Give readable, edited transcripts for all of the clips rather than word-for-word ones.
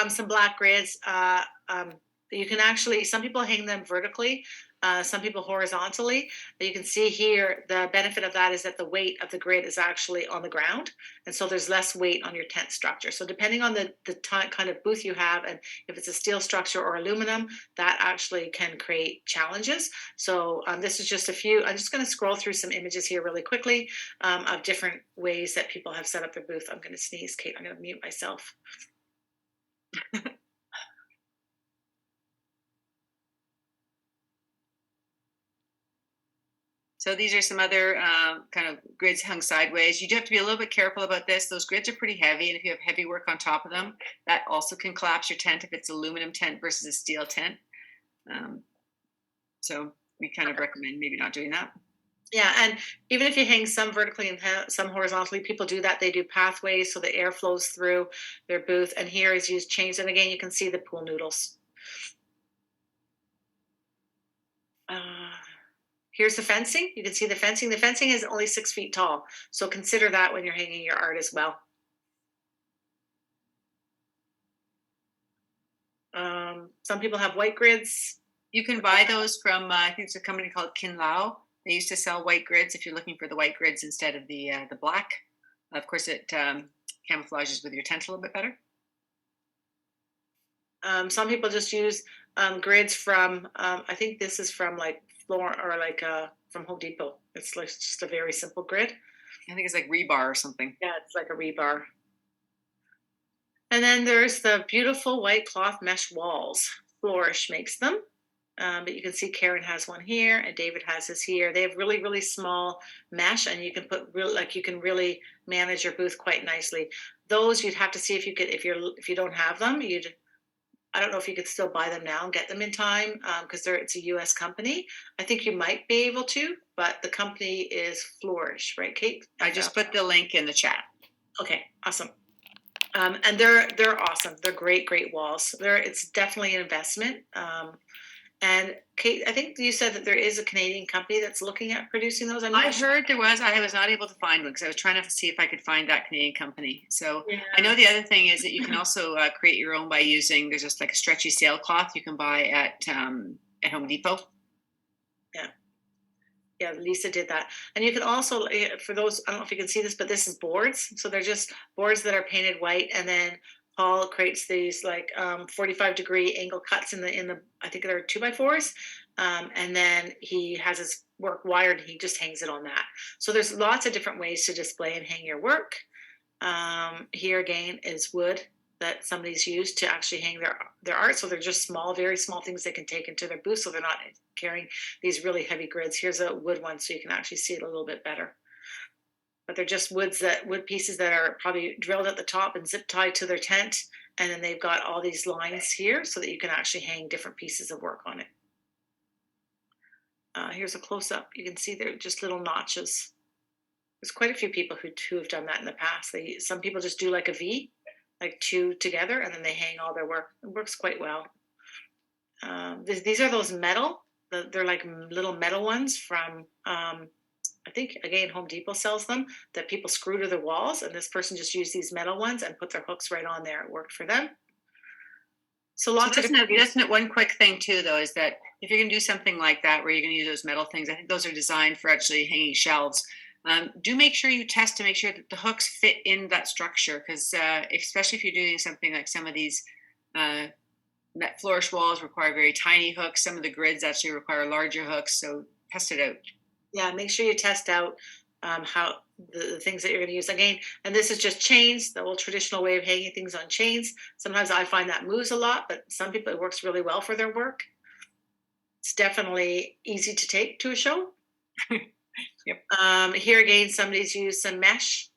some black grids. You can actually, some people hang them vertically, some people horizontally. You can see here, the benefit of that is that the weight of the grid is actually on the ground. And so there's less weight on your tent structure. So depending on the kind of booth you have, and if it's a steel structure or aluminum, that actually can create challenges. So this is just a few. I'm just going to scroll through some images here really quickly of different ways that people have set up their booth. I'm going to sneeze, Kate. I'm going to mute myself. So these are some other kind of grids hung sideways. You do have to be a little bit careful about this. Those grids are pretty heavy, and if you have heavy work on top of them, that also can collapse your tent if it's aluminum tent versus a steel tent. So we kind of recommend maybe not doing that. Yeah, and even if you hang some vertically and some horizontally, people do that. They do pathways so the air flows through their booth. And here is used change. And again, you can see the pool noodles. Here's the fencing. You can see the fencing. The fencing is only 6 feet tall. So consider that when you're hanging your art as well. Some people have white grids. You can buy those from, I think it's a company called Kinlao. They used to sell white grids if you're looking for the white grids instead of the black. Of course, it camouflages with your tent a little bit better. Some people just use grids from, I think this is from like Floor or like from Home Depot. It's like just a very simple grid. I think it's like rebar or something. Yeah, it's like a rebar. And then there's the beautiful white cloth mesh walls. Flourish makes them. But you can see Karen has one here and David has his here. They have really, really small mesh, and you can put you can really manage your booth quite nicely. Those you'd have to see if you could, if you don't have them, I don't know if you could still buy them now and get them in time because it's a U.S. company. I think you might be able to, but the company is Flourish, right, Kate? I just put the link in the chat. Okay, awesome. And they're awesome. They're great walls. It's definitely an investment. And Kate, I think you said that there is a Canadian company that's looking at producing those. I heard there was. I was not able to find one because I was trying to see if I could find that Canadian company. So yeah. I know the other thing is that you can also create your own by using, there's just like a stretchy sailcloth you can buy at Home Depot. Yeah, Lisa did that. And you can also, for those, I don't know if you can see this, but this is boards. So they're just boards that are painted white, and then Paul creates these like 45-degree angle cuts in the I think they're 2x4s, and then he has his work wired and he just hangs it on that. So there's lots of different ways to display and hang your work. Here again is wood that somebody's used to actually hang their art. So they're just small, very small things they can take into their booth, so they're not carrying these really heavy grids. Here's a wood one, so you can actually see it a little bit better. But they're just wood pieces that are probably drilled at the top and zip tied to their tent. And then they've got all these lines here so that you can actually hang different pieces of work on it. Here's a close-up. You can see they're just little notches. There's quite a few people who have done that in the past. Some people just do like a V, like two together, and then they hang all their work. It works quite well. These are those metal. They're like little metal ones from, I think, again, Home Depot sells them, that people screw to the walls, and this person just used these metal ones and put their hooks right on there. It worked for them. So lots of different. One quick thing too, though, is that if you're going to do something like that, where you're going to use those metal things, I think those are designed for actually hanging shelves. Do make sure you test to make sure that the hooks fit in that structure, because especially if you're doing something like some of these Flourish walls require very tiny hooks. Some of the grids actually require larger hooks, so test it out. Yeah, make sure you test out how the things that you're going to use. Again, and this is just chains, the old traditional way of hanging things on chains. Sometimes I find that moves a lot, but some people, it works really well for their work. It's definitely easy to take to a show. Yep. Here again, somebody's used some mesh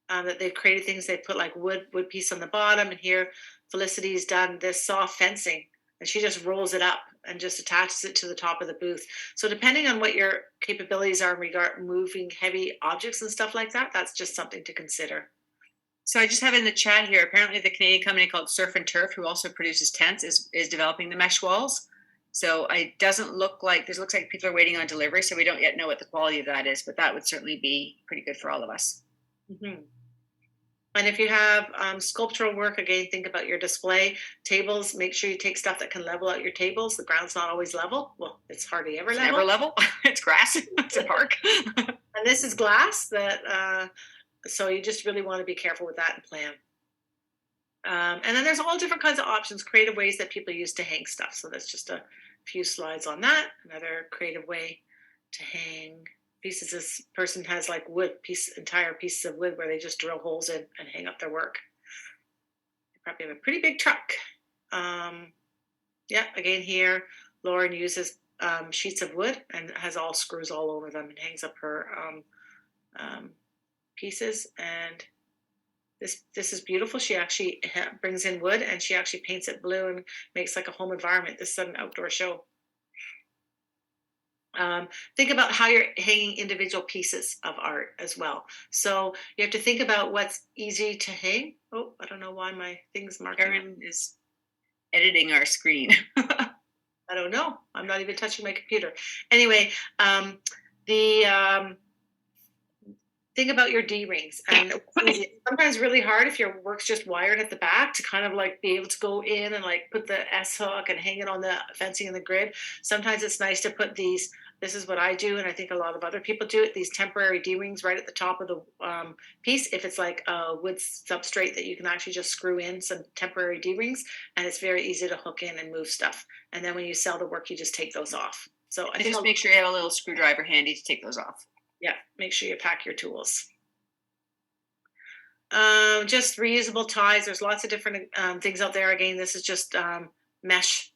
that they've created things. They put like wood piece on the bottom, and here Felicity's done this soft fencing, and she just rolls it up and just attaches it to the top of the booth. So depending on what your capabilities are in regard moving heavy objects and stuff like that, that's just something to consider. So I just have in the chat here, apparently the Canadian company called Surf and Turf, who also produces tents, is developing the mesh walls. So it doesn't look like, looks like people are waiting on delivery, so we don't yet know what the quality of that is, but that would certainly be pretty good for all of us. Mm-hmm. And if you have sculptural work, again, think about your display tables. Make sure you take stuff that can level out your tables. The ground's not always level. Well, it's hardly ever It's level. never level. It's grass. It's a park. And this is glass that, so you just really want to be careful with that and plan. And then there's all different kinds of options, creative ways that people use to hang stuff. So that's just a few slides on that. Another creative way to hang pieces. This person has like entire pieces of wood where they just drill holes in and hang up their work. They probably have a pretty big truck. Yeah, again here, Lauren uses sheets of wood and has all screws all over them and hangs up her pieces. And this is beautiful. She actually brings in wood and she actually paints it blue and makes like a home environment. This is an outdoor show. Think about how you're hanging individual pieces of art as well. So you have to think about what's easy to hang. Oh, I don't know why my thing's marking. Karen is editing our screen. I don't know. I'm not even touching my computer. Anyway, think about your D-rings. And it's sometimes really hard if your work's just wired at the back to kind of like be able to go in and like put the S hook and hang it on the fencing in the grid. Sometimes it's nice to put these, this is what I do, and I think a lot of other people do it, these temporary D-rings right at the top of the piece. If it's like a wood substrate that you can actually just screw in some temporary D-rings, and it's very easy to hook in and move stuff. And then when you sell the work, you just take those off. So I think just make sure you have a little screwdriver handy to take those off. Yeah, make sure you pack your tools. Just reusable ties. There's lots of different things out there. Again, this is just mesh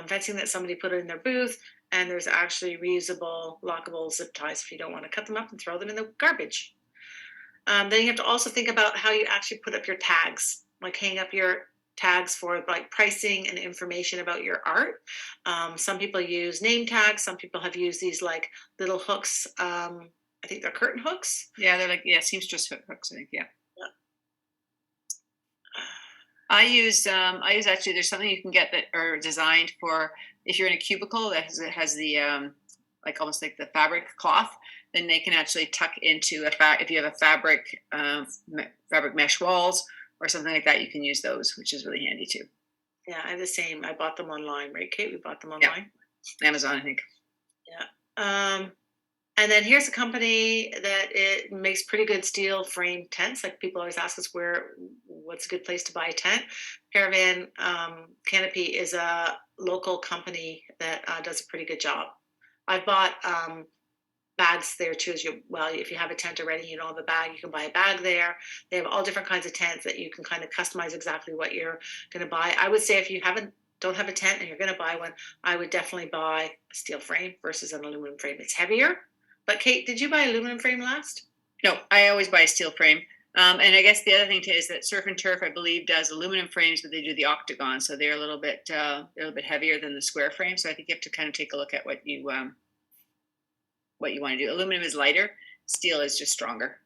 fencing that somebody put in their booth. And there's actually reusable, lockable zip ties if you don't want to cut them up and throw them in the garbage. Then you have to also think about how you actually put up your tags, like hang up your tags for like pricing and information about your art. Some people use name tags. Some people have used these like little hooks. I think they're curtain hooks. Yeah, they're like, yeah, seamstress hooks, I think, yeah. I use actually, there's something you can get that are designed for if you're in a cubicle that has the like almost like the fabric cloth, then they can actually tuck into if you have a fabric mesh walls or something like that, you can use those, which is really handy too. Yeah, I have the same. I bought them online, right, Kate? We bought them online. Yeah. Amazon, I think. Yeah. And then here's a company that it makes pretty good steel frame tents. Like people always ask us what's a good place to buy a tent. Caravan Canopy is a local company that does a pretty good job. I bought bags there too. If you have a tent already, you don't have a bag, you can buy a bag there. They have all different kinds of tents that you can kind of customize exactly what you're going to buy. I would say if you don't have a tent and you're going to buy one, I would definitely buy a steel frame versus an aluminum frame. It's heavier. But Kate, did you buy aluminum frame last? No, I always buy a steel frame. And I guess the other thing too is that Surf and Turf, I believe, does aluminum frames, but they do the octagon, so they're a little bit heavier than the square frame. So I think you have to kind of take a look at what you want to do. Aluminum is lighter, steel is just stronger.